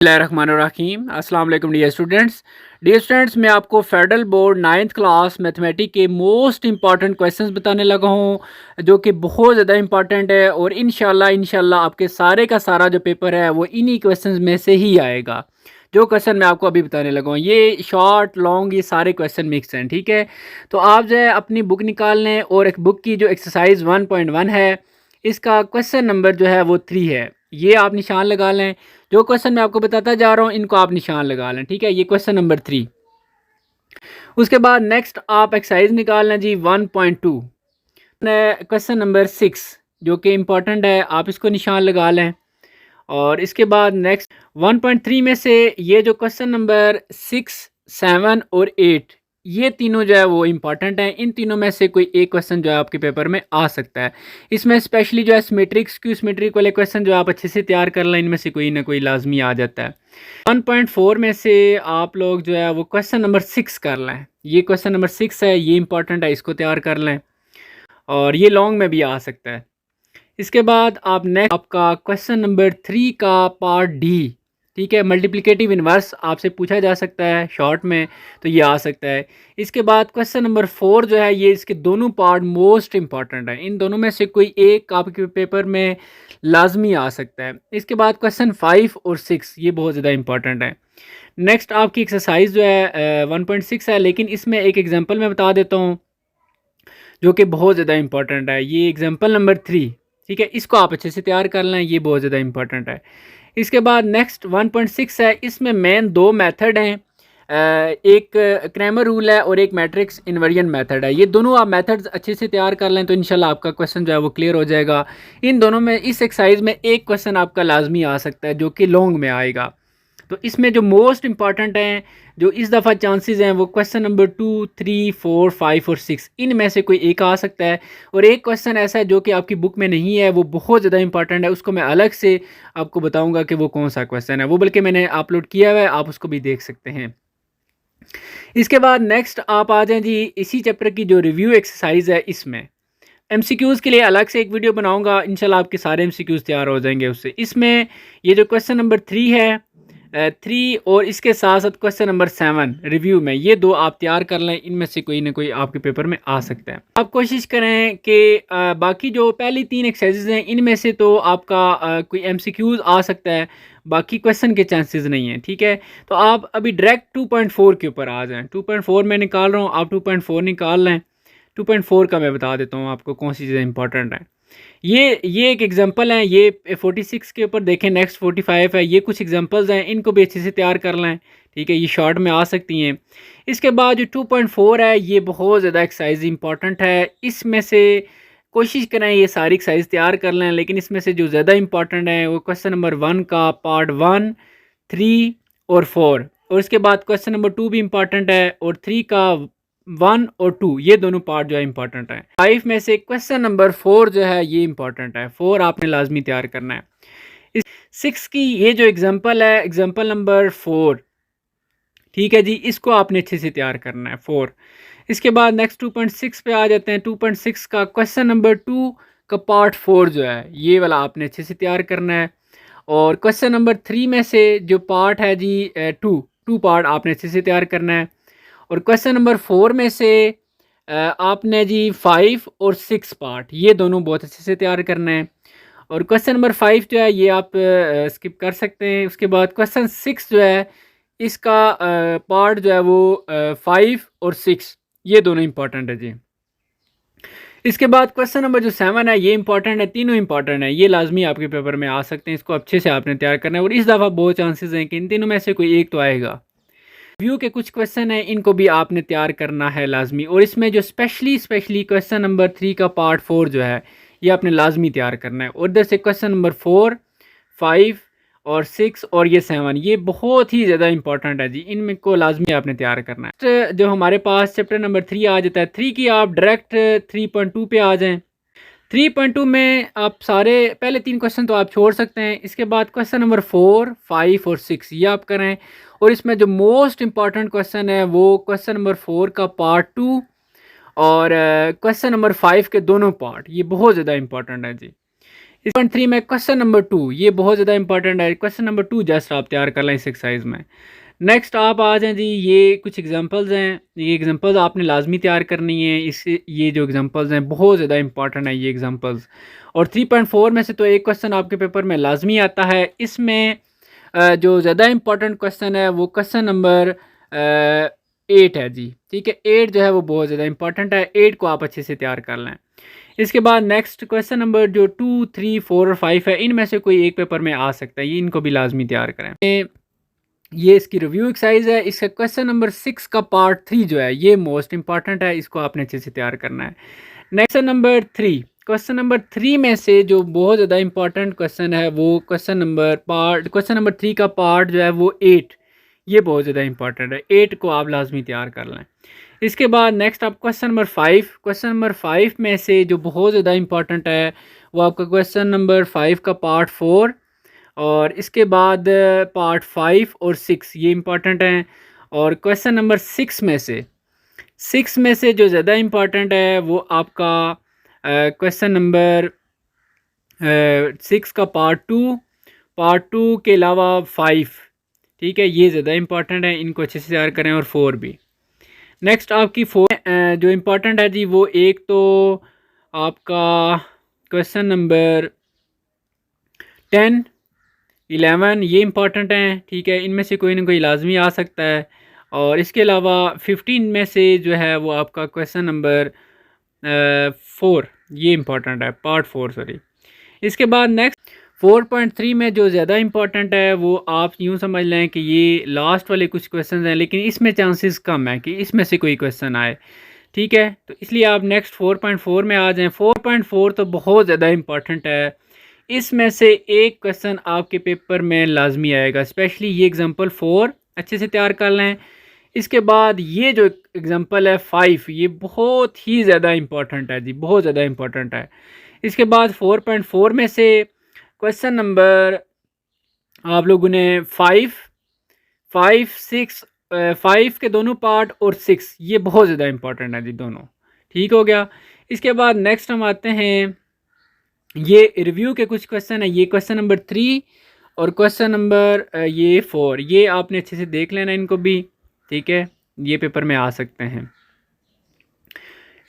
बिस्मिल्लाहिर्रहमानिर्रहीम। अस्सलाम वालेकुम डियर स्टूडेंट्स, मैं आपको federal board 9th class mathematics के मोस्ट इंपॉर्टेंट क्वेश्चंस बताने लगा हूँ जो कि बहुत ज़्यादा इंपॉर्टेंट है और इंशाल्लाह आपके सारे का सारा जो पेपर है वो इन्हीं क्वेश्चंस में से ही आएगा। जो क्वेश्चन मैं आपको अभी बताने लगा हूँ ये शॉर्ट लॉन्ग ये सारे क्वेश्चन मिक्स हैं, ठीक है। तो आप जो है अपनी बुक निकाल लें और एक बुक की जो एक्सरसाइज 1.1 है इसका क्वेश्चन नंबर जो है वो 3 है, ये आप निशान लगा लें। जो क्वेश्चन मैं आपको बताता जा रहा हूँ इनको आप निशान लगा लें, ठीक है। ये क्वेश्चन नंबर 3। उसके बाद नेक्स्ट आप एक्सरसाइज निकाल लें जी 1.2, क्वेश्चन नंबर 6 जो कि इम्पोर्टेंट है, आप इसको निशान लगा लें। और इसके बाद नेक्स्ट 1.3 में से ये जो क्वेश्चन नंबर 6, 7 और 8 ये तीनों जो है वो इम्पॉर्टेंट हैं। इन तीनों में से कोई एक क्वेश्चन जो है आपके पेपर में आ सकता है। इसमें स्पेशली जो है सिमेट्रिक स्क्यू सिमेट्रिक वाले क्वेश्चन जो आप अच्छे से तैयार कर लें, इनमें से कोई ना कोई लाजमी आ जाता है। 1.4 में से आप लोग जो है वो क्वेश्चन नंबर 6 कर लें। ये क्वेश्चन नंबर 6 है, ये इंपॉर्टेंट है, इसको तैयार कर लें और ये लॉन्ग में भी आ सकता है। इसके बाद आप नेक्स्ट आपका क्वेश्चन नंबर 3 का पार्ट डी, ठीक है। मल्टीप्लिकेटिव इन्वर्स आपसे पूछा जा सकता है शॉर्ट में, तो ये आ सकता है। इसके बाद क्वेश्चन नंबर 4 जो है ये इसके दोनों पार्ट मोस्ट इंपॉर्टेंट है, इन दोनों में से कोई एक आपके पेपर में लाजमी आ सकता है। इसके बाद क्वेश्चन 5 और 6 ये बहुत ज़्यादा इंपॉर्टेंट है। नेक्स्ट आपकी एक्सरसाइज जो है 1.6 है, लेकिन इसमें एक एग्जाम्पल मैं बता देता हूँ जो कि बहुत ज़्यादा इंपॉर्टेंट है। ये एग्जाम्पल नंबर 3, ठीक है, इसको आप अच्छे से तैयार कर लें, ये बहुत ज़्यादा इंपॉर्टेंट है। इसके बाद नेक्स्ट 1.6 है, इसमें मेन दो मेथड हैं, एक क्रैमर रूल है और एक मैट्रिक्स इन्वर्जन मेथड है। ये दोनों आप मेथड्स अच्छे से तैयार कर लें तो इंशाल्लाह आपका क्वेश्चन जो है वो क्लियर हो जाएगा। इन दोनों में इस एक्सरसाइज में एक क्वेश्चन आपका लाजमी आ सकता है जो कि लॉन्ग में आएगा। तो इसमें जो मोस्ट इंपॉर्टेंट हैं, जो इस दफ़ा चांसेस हैं, वो क्वेश्चन नंबर 2, 3, 4, 5 और 6 इनमें से कोई एक आ सकता है। और एक क्वेश्चन ऐसा है जो कि आपकी बुक में नहीं है, वो बहुत ज़्यादा इंपॉर्टेंट है, उसको मैं अलग से आपको बताऊंगा कि वो कौन सा क्वेश्चन है, वो बल्कि मैंने अपलोड किया हुआ है, आप उसको भी देख सकते हैं। इसके बाद नेक्स्ट आप आ जाएं जी इसी चैप्टर की जो रिव्यू एक्सरसाइज है, इसमें एमसीक्यूज़ के लिए अलग से एक वीडियो बनाऊंगा, इंशाल्लाह आपके सारे एमसीक्यूज़ तैयार हो जाएंगे उससे। इसमें ये जो क्वेश्चन नंबर 3 है 3 और इसके साथ साथ क्वेश्चन नंबर 7 रिव्यू में, ये दो आप तैयार कर लें, इनमें से कोई ना कोई आपके पेपर में आ सकता है। आप कोशिश करें कि बाकी जो पहली 3 एक्सरसाइजेज हैं इनमें से तो आपका कोई एमसीक्यूज़ आ सकता है, बाकी क्वेश्चन के चांसेस नहीं हैं, ठीक है। तो आप अभी डायरेक्ट 2.4 के ऊपर आ जाएं। 2.4 मैं निकाल रहा हूँ, आप 2.4 निकाल लें। 2.4 का मैं बता देता हूँ आपको कौन सी चीज़ें इंपॉर्टेंट हैं। ये एक एग्जांपल है, ये 46 के ऊपर देखें, नेक्स्ट 45 है, ये कुछ एग्जांपल्स हैं, इनको भी अच्छे से तैयार कर लें, ठीक है, ये शॉर्ट में आ सकती हैं। इसके बाद जो 2.4 है ये बहुत ज़्यादा एक्सरसाइज इंपॉर्टेंट है, इसमें से कोशिश करें ये सारी एक्सरसाइज तैयार कर लें, लेकिन इसमें से जो ज़्यादा इंपॉर्टेंट है वो क्वेश्चन नंबर 1 का पार्ट 1, 3 और 4, और इसके बाद क्वेश्चन नंबर 2 भी इंपॉर्टेंट है और 3 का 1 और 2 ये दोनों पार्ट जो है इंपॉर्टेंट है। 5 में से क्वेश्चन नंबर 4 जो है ये इंपॉर्टेंट है, 4 आपने लाजमी तैयार करना है। इस 6 की ये जो एग्जांपल है, एग्जांपल नंबर 4, ठीक है जी, इसको आपने अच्छे से तैयार करना है 4। इसके बाद नेक्स्ट 2.6 पे आ जाते हैं। 2.6 का क्वेश्चन नंबर 2 का पार्ट 4 जो है ये वाला आपने अच्छे से तैयार करना है। और क्वेश्चन नंबर 3 में से जो पार्ट है जी 2 पार्ट आपने अच्छे से तैयार करना है। और क्वेश्चन नंबर 4 में से आपने जी 5 और 6 पार्ट ये दोनों बहुत अच्छे से तैयार करना है। और क्वेश्चन नंबर 5 जो है ये आप स्किप कर सकते हैं। उसके बाद क्वेश्चन 6 जो है इसका पार्ट जो है वो 5 और 6 ये दोनों इंपॉर्टेंट है जी। इसके बाद क्वेश्चन नंबर जो 7 है ये इंपॉर्टेंट है, तीनों इंपॉर्टेंट है, ये लाजमी आपके पेपर में आ सकते हैं, इसको अच्छे से आपने तैयार करना है। और इस दफ़ा बहुत चांसेस हैं कि इन तीनों में से कोई एक तो आएगा। रिव्यू के कुछ क्वेश्चन हैं, इनको भी आपने तैयार करना है लाजमी। और इसमें जो स्पेशली क्वेश्चन नंबर 3 का पार्ट 4 जो है ये आपने लाजमी तैयार करना है। और इधर से क्वेश्चन नंबर 4, 5 और 6 और ये 7 ये बहुत ही ज़्यादा इंपॉर्टेंट है जी, इनमें को लाजमी आपने तैयार करना है। तो जो हमारे पास चैप्टर नंबर 3 आ जाता है, 3 की आप डायरेक्ट 3.2 पे आ जाएँ। 3.2 में आप सारे पहले 3 क्वेश्चन तो आप छोड़ सकते हैं। इसके बाद क्वेश्चन नंबर 4, 5 और 6 ये आप करें। और इसमें जो मोस्ट इंपॉर्टेंट क्वेश्चन है वो क्वेश्चन नंबर 4 का पार्ट 2 और क्वेश्चन नंबर 5 के दोनों पार्ट ये बहुत ज़्यादा इंपॉर्टेंट है जी। इस पॉइंट 3 में क्वेश्चन नंबर 2, ये बहुत ज़्यादा इंपॉर्टेंट है। क्वेश्चन नंबर 2 जस्ट आप तैयार कर लें इस एक्सरसाइज में। नेक्स्ट आप आ जाएं जी, ये कुछ एग्जांपल्स हैं, ये एग्जांपल्स आपने लाजमी तैयार करनी है। इससे ये जो एग्जांपल्स हैं बहुत ज़्यादा इंपॉर्टेंट है ये एग्जांपल्स। और 3.4 में से तो एक क्वेश्चन आपके पेपर में लाजमी आता है। इसमें जो ज़्यादा इंपॉर्टेंट क्वेश्चन है वो क्वेश्चन नंबर 8 है जी, ठीक है। 8 जो है वो बहुत ज़्यादा इंपॉर्टेंट है, 8 को आप अच्छे से तैयार कर लें। इसके बाद नेक्स्ट क्वेश्चन नंबर जो 2, 3, 4 और 5 है, इनमें से कोई एक पेपर में आ सकता है, ये इनको भी लाजमी तैयार करें। ये इसकी रिव्यू एक्सरसाइज है। इसका क्वेश्चन नंबर 6 का पार्ट 3 जो है ये मोस्ट इंपॉर्टेंट है, इसको आपने अच्छे से तैयार करना है। नेक्स्ट नंबर 3, क्वेश्चन नंबर 3 में से जो बहुत ज़्यादा इंपॉर्टेंट क्वेश्चन है वो क्वेश्चन नंबर 3 का पार्ट जो है वो 8, ये बहुत ज़्यादा इंपॉर्टेंट है, 8 को आप लाजमी तैयार कर लें। इसके बाद नेक्स्ट आप क्वेश्चन नंबर 5, क्वेश्चन नंबर 5 में से जो बहुत ज़्यादा इंपॉर्टेंट है वो आपका क्वेश्चन नंबर 5 का पार्ट 4 और इसके बाद पार्ट 5 और 6 ये इंपॉर्टेंट हैं। और क्वेश्चन नंबर 6 में से जो ज़्यादा इंपॉर्टेंट है वो आपका क्वेश्चन नंबर 6 का पार्ट 2 के अलावा 5, ठीक है, ये ज़्यादा इंपॉर्टेंट है, इनको अच्छे से तैयार करें। और 4 भी। नेक्स्ट आपकी 4 जो इम्पोर्टेंट है जी वो एक तो आपका क्वेश्चन नंबर 10, 11 ये इम्पोर्टेंट हैं, ठीक है, इनमें से कोई ना कोई लाजमी आ सकता है। और इसके अलावा 15 में से जो है वो आपका क्वेश्चन नंबर 4 ये इम्पोर्टेंट है, पार्ट 4 सॉरी। इसके बाद नेक्स्ट 4.3 में जो ज़्यादा इंपॉर्टेंट है वो आप यूँ समझ लें कि ये लास्ट वाले कुछ क्वेश्चन हैं, लेकिन इसमें चांसेस कम है कि इसमें से कोई क्वेश्चन आए, ठीक है। तो इसलिए आप नेक्स्ट 4.4 में आ जाएं। 4.4 तो बहुत ज़्यादा इंपॉर्टेंट है, इसमें से एक क्वेश्चन आपके पेपर में लाजमी आएगा, स्पेशली ये एग्जाम्पल 4 अच्छे से तैयार कर लें। इसके बाद ये जो एग्जाम्पल है 5 ये बहुत ही ज़्यादा इंपॉर्टेंट है जी, बहुत ज़्यादा इंपॉर्टेंट है। इसके बाद 4.4 में से क्वेश्चन नंबर आप लोगों ने 5 के दोनों पार्ट और 6 ये बहुत ज़्यादा इंपॉर्टेंट है जी दोनों, ठीक हो गया। इसके बाद नेक्स्ट हम आते हैं, ये रिव्यू के कुछ क्वेश्चन है, ये क्वेश्चन नंबर 3 और क्वेश्चन नंबर ये 4 ये आपने अच्छे से देख लेना इनको भी, ठीक है, ये पेपर में आ सकते हैं।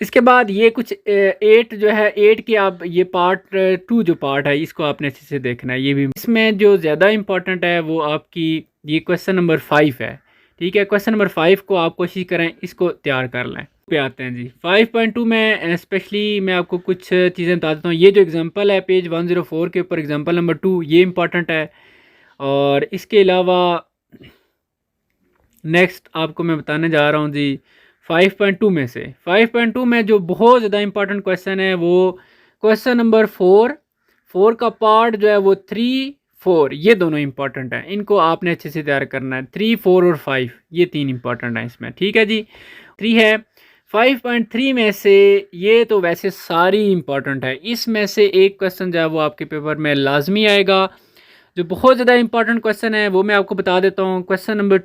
इसके बाद ये कुछ 8 जो है 8 की आप ये पार्ट 2 जो पार्ट है इसको आपने अच्छे से देखना है, ये भी इसमें जो ज़्यादा इंपॉर्टेंट है वो आपकी ये क्वेश्चन नंबर 5 है, ठीक है। क्वेश्चन नंबर 5 को आप कोशिश करें इसको तैयार कर लें। पे आते हैं जी 5.2 में स्पेशली मैं आपको कुछ चीज़ें बता देता हूँ। ये जो एग्जांपल है पेज 104 के ऊपर एग्जांपल नंबर 2 ये इंपॉर्टेंट है। और इसके अलावा नेक्स्ट आपको मैं बताने जा रहा हूँ जी 5.2 में से 5.2 में जो बहुत ज़्यादा इंपॉर्टेंट क्वेश्चन है वो क्वेश्चन नंबर 4 का पार्ट जो है वो 3, 4 ये दोनों इंपॉर्टेंट हैं, इनको आपने अच्छे से तैयार करना है। 3, 4 और 5 ये 3 इंपॉर्टेंट हैं इसमें, ठीक है जी। 3 है 5.3 में से ये तो वैसे सारी इंपॉर्टेंट है, इसमें से एक क्वेश्चन जो है वो आपके पेपर में लाजमी आएगा। जो बहुत ज़्यादा इंपॉर्टेंट क्वेश्चन है वो मैं आपको बता देता हूँ। क्वेश्चन नंबर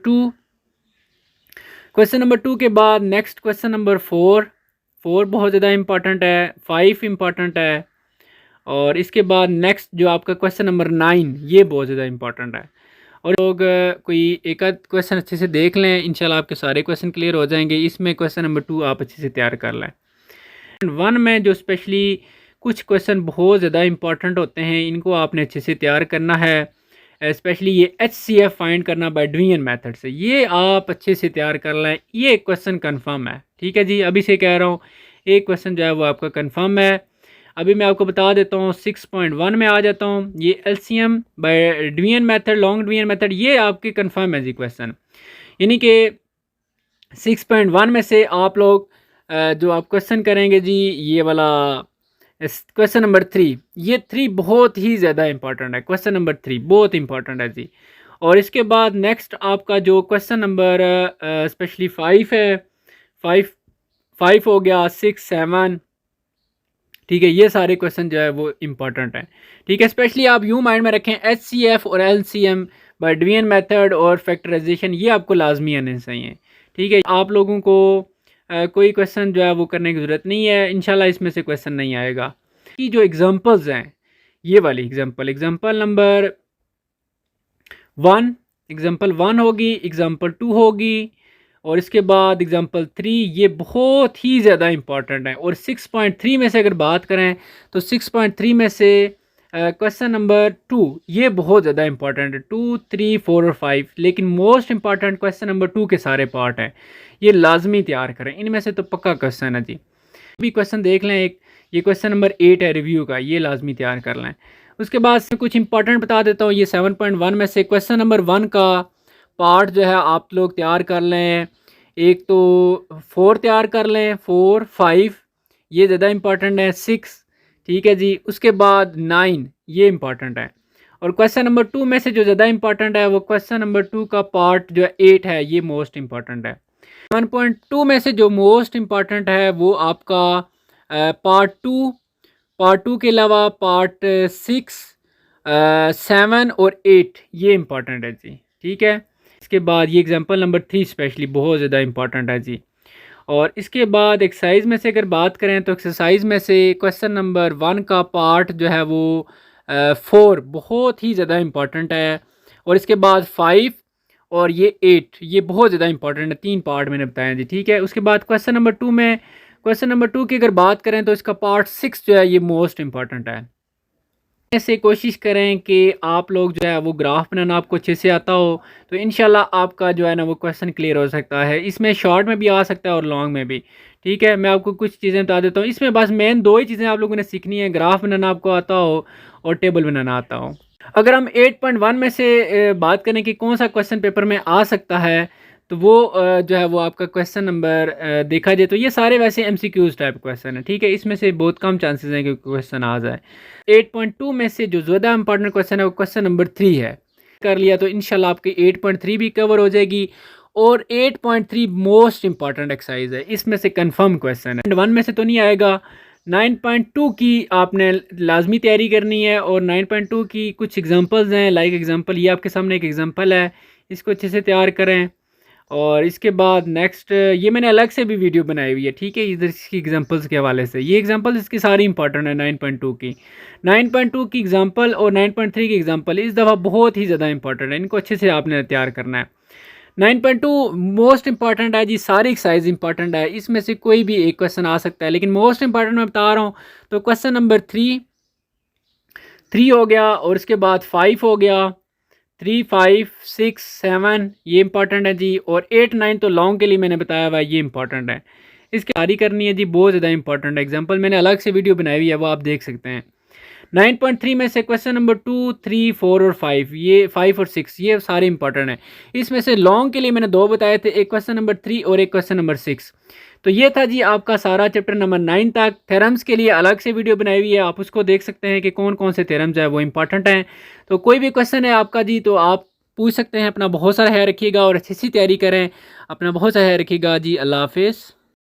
2 के बाद नेक्स्ट क्वेश्चन नंबर 4 बहुत ज़्यादा इंपॉर्टेंट है, 5 इंपॉर्टेंट है। और इसके बाद नेक्स्ट जो आपका क्वेश्चन नंबर 9 ये बहुत ज़्यादा इंपॉर्टेंट है। और लोग कोई एक आध क्वेश्चन अच्छे से देख लें, इंशाल्लाह आपके सारे क्वेश्चन क्लियर हो जाएंगे। इसमें क्वेश्चन नंबर 2 आप अच्छे से तैयार कर लें। 1 में जो स्पेशली कुछ क्वेश्चन बहुत ज़्यादा इंपॉर्टेंट होते हैं इनको आपने अच्छे से तैयार करना है, स्पेशली ये HCF फाइंड करना बाय डिवीजन मेथड से, ये आप अच्छे से तैयार कर लें। ये क्वेश्चन कंफर्म है, ठीक है जी, अभी से कह रहा हूँ एक क्वेश्चन जो है वो आपका कंफर्म है। अभी मैं आपको बता देता हूँ 6.1 में आ जाता हूँ। ये LCM by division method, long division method ये आपके कंफर्म है जी क्वेश्चन, यानी कि 6.1 में से आप लोग जो आप क्वेश्चन करेंगे जी ये वाला क्वेश्चन नंबर 3 ये 3 बहुत ही ज़्यादा इंपॉर्टेंट है, क्वेश्चन नंबर 3 बहुत इंपॉर्टेंट है जी। और इसके बाद नेक्स्ट आपका जो क्वेश्चन नंबर स्पेशली 5 है, 5 हो गया, 6, 7, ठीक है, ये सारे क्वेश्चन जो है वो इंपॉर्टेंट हैं, ठीक है। स्पेशली आप यूँ माइंड में रखें HCF और LCM बाय डिवीजन मेथड और फैक्टराइजेशन ये आपको लाजमी आने चाहिए, ठीक है। आप लोगों को कोई क्वेश्चन जो है वो करने की ज़रूरत नहीं है, इंशाल्लाह इसमें से क्वेश्चन नहीं आएगा। कि जो एग्जांपल्स हैं ये वाली एग्जांपल, एग्जांपल नंबर 1, एग्जांपल 1 होगी, एग्जांपल 2 होगी और इसके बाद एग्जांपल 3। ये बहुत ही ज़्यादा इंपॉर्टेंट है। और 6.3 में से अगर बात करें तो 6.3 में से क्वेश्चन नंबर 2 ये बहुत ज़्यादा इंपॉर्टेंट है, 2, 3, 4 और 5। लेकिन मोस्ट इंपॉर्टेंट क्वेश्चन नंबर 2 के सारे पार्ट हैं, ये लाजमी तैयार करें, इनमें से तो पक्का क्वेश्चन है जी। भी क्वेश्चन देख लें, एक ये क्वेश्चन नंबर 8 है रिव्यू का, ये लाजमी तैयार कर लें। उसके बाद से कुछ इंपॉर्टेंट बता देता हूँ। ये 7.1 में से क्वेश्चन नंबर 1 का पार्ट जो है आप लोग तैयार कर लें। एक तो 4 तैयार कर लें, 4, 5 ये ज़्यादा इंपॉर्टेंट है, 6 ठीक है जी। उसके बाद 9 ये इंपॉर्टेंट है। और क्वेश्चन नंबर 2 में से जो ज़्यादा इंपॉर्टेंट है वो क्वेश्चन नंबर 2 का पार्ट जो है 8 है, ये मोस्ट इंपॉर्टेंट है। 1.2 में से जो मोस्ट इंपॉर्टेंट है वो आपका पार्ट टू के अलावा पार्ट 6, 7 और 8 ये इंपॉर्टेंट है जी, ठीक है। इसके बाद ये एग्जांपल नंबर 3 स्पेशली बहुत ज़्यादा इंपॉर्टेंट है जी। और इसके बाद एक्सरसाइज में से अगर बात करें तो एक्सरसाइज में से क्वेश्चन नंबर 1 का पार्ट जो है वो 4 बहुत ही ज़्यादा इंपॉर्टेंट है। और इसके बाद 5 और ये 8 ये बहुत ज़्यादा इंपॉर्टेंट है, 3 पार्ट मैंने बताया जी, ठीक है। उसके बाद क्वेश्चन नंबर 2 में, क्वेश्चन नंबर 2 की अगर बात करें तो इसका पार्ट 6 जो है ये मोस्ट इंपॉर्टेंट है। ऐसे कोशिश करें कि आप लोग जो है वो ग्राफ बनाना आपको अच्छे से आता हो, तो इंशाल्लाह आपका जो है ना वो क्वेश्चन क्लियर हो सकता है। इसमें शॉर्ट में भी आ सकता है और लॉन्ग में भी, ठीक है। मैं आपको कुछ चीज़ें बता देता हूँ। इसमें बस मेन 2 ही चीज़ें आप लोगों ने सीखनी है, ग्राफ बनाना आपको आता हो और टेबल बनाना आता हो। अगर हम 8.1 में से बात करें कि कौन सा क्वेश्चन पेपर में आ सकता है, तो वो जो है वो आपका क्वेश्चन नंबर देखा जाए तो ये सारे वैसे एमसीक्यूज टाइप क्वेश्चन है, ठीक है। इसमें से बहुत कम चांसेस हैं कि क्वेश्चन आ जाए। 8.2 में से जो ज़्यादा इंपॉर्टेंट क्वेश्चन है वो क्वेश्चन नंबर 3 है। कर लिया तो इंशाल्लाह आपकी 8.3 भी कवर हो जाएगी। और 8.3 मोस्ट इंपॉर्टेंट एक्सरसाइज है, इसमें से कंफर्म क्वेश्चन है, 1 में से तो नहीं आएगा। 9.2 की आपने लाजमी तैयारी करनी है। और 9.2 की कुछ एग्जांपल्स हैं, लाइक एग्जांपल ये आपके सामने एक एग्जांपल है, इसको अच्छे से तैयार करें। और इसके बाद नेक्स्ट ये मैंने अलग से भी वीडियो बनाई हुई है, ठीक है, इधर इसकी एग्जांपल्स के हवाले से। ये एग्जांपल्स इसकी सारी इंपॉर्टेंट है 9.2 की। 9.2 की एग्जांपल और 9.3 की एग्जांपल इस दफ़ा बहुत ही ज़्यादा इंपॉर्टेंट है, इनको अच्छे से आपने तैयार करना है। 9.2 मोस्ट इंपॉर्टेंट है जी, सारी एक्सरसाइज इंपॉर्टेंट है, इसमें से कोई भी एक क्वेश्चन आ सकता है, लेकिन मोस्ट इंपॉर्टेंट मैं बता रहा हूँ। तो क्वेश्चन नंबर 3 हो गया और इसके बाद 5 हो गया, 3, 5, 6, 7 ये इंपॉर्टेंट है जी। और 8, 9 तो लॉन्ग के लिए मैंने बताया हुआ है, ये इंपॉर्टेंट है, इसकी तैयारी करनी है जी, बहुत ज़्यादा इंपॉर्टेंट है। एग्जाम्पल मैंने अलग से वीडियो बनाई हुई है, वो आप देख सकते हैं। 9.3 में से क्वेश्चन नंबर 2, 3, 4 और 5 ये 5 और 6 ये सारे इंपॉर्टेंट हैं। इसमें से लॉन्ग के लिए मैंने 2 बताए थे, एक क्वेश्चन नंबर 3 और एक क्वेश्चन नंबर 6। तो ये था जी आपका सारा चैप्टर नंबर 9 तक। थ्योरम्स के लिए अलग से वीडियो बनाई हुई है, आप उसको देख सकते हैं कि कौन कौन से थ्योरम्स है वो इंपॉर्टेंट हैं। तो कोई भी क्वेश्चन है आपका जी तो आप पूछ सकते हैं। अपना बहुत सारा ख्याल रखिएगा और अच्छी सी तैयारी करें। अपना बहुत सारा ख्याल रखिएगा जी। अल्लाह हाफिज़।